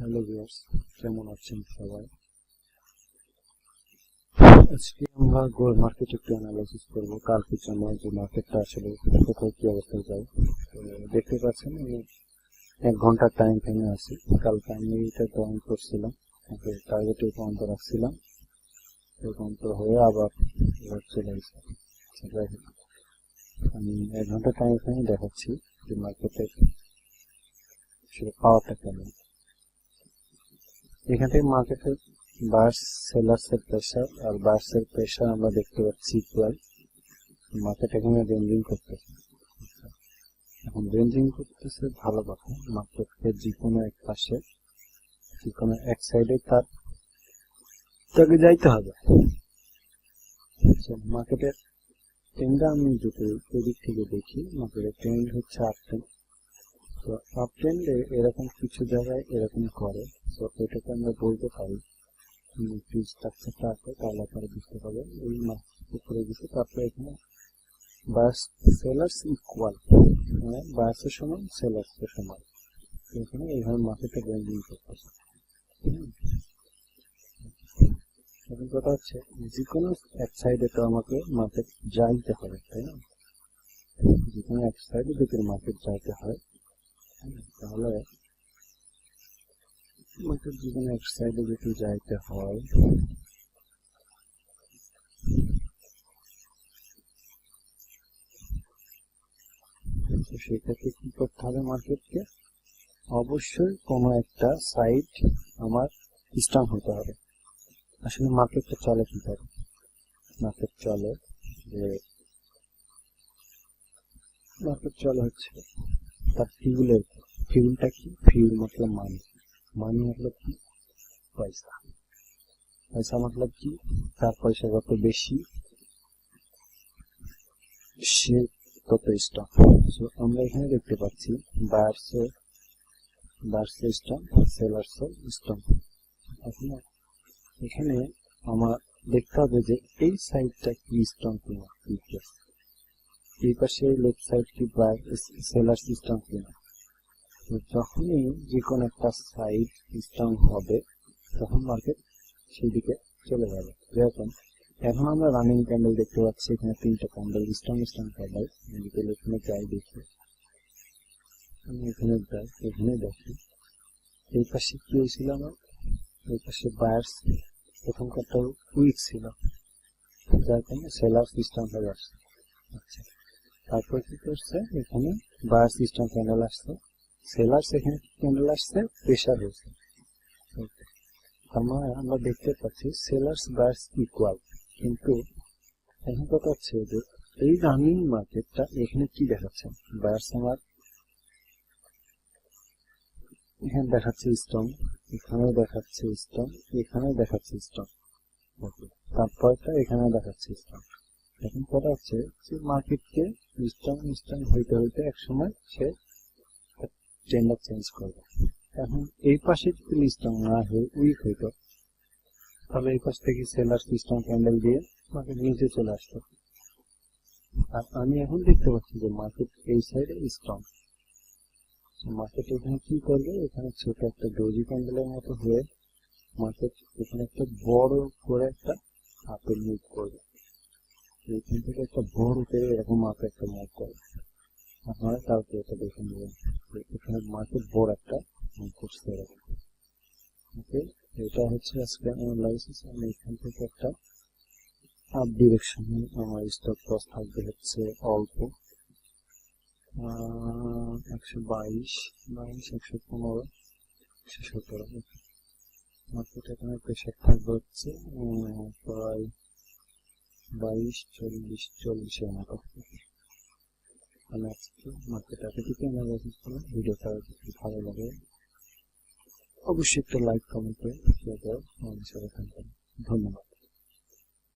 Hello viewers, কেমন আছেন সবাই? আজকে আমরা গোল্ড মার্কেট একটু অ্যানালাইসিস করবো কার পিছনে যে মার্কেটটা আসলে কোথায় কি অবস্থায় যায়। তো দেখতে পাচ্ছেন আমি 1 ঘন্টার টাইম ফ্রেমে আছি। কালকে আমি এটা ড্রয়িং করছিলাম, টার্গেটে পর্যন্ত রাখছিলাম, এই পর্যন্ত হয়ে আবার চলে গেছে। আমি 1 ঘন্টা টাইম ফ্রেমে দেখাচ্ছি যে মার্কেটের আসলে পাওয়ারটা কেমন। এখান থেকে মার্কেটের বায়ার্স সেলার্সের প্রেসার আর বায়ার্সের প্রেসার আমরা দেখতে পাচ্ছি ইকুয়াল। মার্কেট এখানে রেঞ্জিং করতেছে, এখন রেঞ্জিং করতেছে ভালো কথা। মার্কেটকে যে কোনো এক পাশে, যে কোনো এক সাইডে তাকে যাইতে হবে। মার্কেটের ট্রেন্ডটা আমি যদি এদিক থেকে দেখি, মার্কেটের ট্রেন্ড হচ্ছে আপ ট্রেন্ড। তো আপ ট্রেন্ডে এরকম কিছু জায়গায় এরকম করে, তো এটাকে আমরা বলতে পারি স্ট্রাকচারটা আছে, তাহলে আপনারা বুঝতে পারবেন এই উপরে গেছে। তারপরে এখানে বায়ার্স সেলার্স ইকুয়াল, মানে বায়ার্সের সমান সেলার্সের সমান, এখানে এইভাবে মার্কেটে রেঞ্জিং করতেছে। এখন কথা হচ্ছে যে কোনো এক সাইডে তো আমাকে মার্কেট যাইতে হবে, তাই না? যে কোনো এক সাইডে যদি মার্কেট যাইতে হয়, তাহলে মার্কেট যে কোনো এক সাইডে যদি যাইতে হয়, সেক্ষেত্রে কি করতে হবে? মার্কেটকে অবশ্যই কোনো একটা সাইড আমার স্ট্রং হতে হবে। আসলে মার্কেটটা চলে কি করে? মার্কেট চলে হচ্ছে তার ফিউলের। ফিউলটা কি? ফিউল মতলব মানি, মানি মতলব কি? পয়সা। পয়সা মতলব কি? তার পয়সা যত বেশি সে তত স্ট্রং। আমরা এখানে দেখতে পাচ্ছি বায়ার্সের স্ট্রং, সেলার্সের স্ট্রং। এখানে আমার দেখতে হবে যে এই সাইডটা কি স্ট্রং কিনা, এই পাশে লেফট সাইড কি সেলার্স স্ট্রং কিনা। যখনই যে কোনো একটা সাইড স্ট্রং হবে, তখন মার্কেট সেই দিকে চলে যাবে। যেরকম এখন আমরা রানিং ক্যান্ডেল দেখতে পাচ্ছি, এখানে 3টা ক্যান্ডেল স্ট্রং ক্যান্ডেল। এখানে যাই দেখি, আমি এখানে দেখি এই পাশে কি হয়েছিল আমার, এই পাশে বায়ার্স প্রথমকারটা উইক ছিল, যার কারণে সেলার্স স্ট্রং হয়ে আসছে। আচ্ছা, তারপর কি করছে? এখানে বায়ার্স স্ট্রং ক্যান্ডেল আসছে, সেলার্স এখানে ক্যান্ডেল আসছে, প্রেসার হয়েছে। আমরা দেখতে পাচ্ছি সেলার্স বায়ার্স ইকুয়াল, কিন্তু এখন কথা হচ্ছে যে এই রানিং মার্কেটটা এখানে কি দেখাচ্ছে? বায়ার্স আমার এখানে দেখাচ্ছে স্ট্রং, এখানেও দেখাচ্ছে স্ট্রং, এখানেও দেখাচ্ছে স্ট্রং, তারপরটা এখানে দেখাচ্ছে স্ট্রং। এখন কথা হচ্ছে যে মার্কেটকে স্ট্রং হইতে হইতে এক সময় সে ট্রেন্ডটা চেঞ্জ করবে। এখন এই পাশে যদি স্ট্রং না হয়ে উইক হইতো, তাহলে এই পাশ থেকে সেলার স্ট্রং ক্যান্ডেল দিয়ে মার্কেট নিচে চলে আসতো। আর আমি এখন দেখতে পাচ্ছি যে মার্কেট এই সাইডে স্ট্রং। মার্কেট এখানে কি করবে? এখানে ছোট একটা ডোজি ক্যান্ডেলের মতো হয়ে মার্কেট এখানে একটা বড় করে একটা আপেল মুভ করবে, এখান থেকে একটা বড় করে এরকম আপে একটা মুভ করবে। আপনারা কাউকে এটা দেখে নেবেন, এখানে মার্কেট বড় একটা মুভ করছে এরকম। ওকে, এটা হচ্ছে আজকে অ্যানালাইসিস। আমি এখান থেকে একটা আপ ডিরেকশনে আমার স্টপ লস থাকবে হচ্ছে অল্প 122, 115, 117। মার্কেট এখানে প্রেসার থাকবে হচ্ছে প্রায় 22, 40, 40-এর মতো। আমি আজকে মার্কেট এতটুকু অ্যানালাইসিস করলাম। ভিডিওটা যদি ভালো লাগে অবশ্যই একটা লাইক, কমেন্ট করে শেয়ার করে আমাদের সাথে থাকবেন। ধন্যবাদ।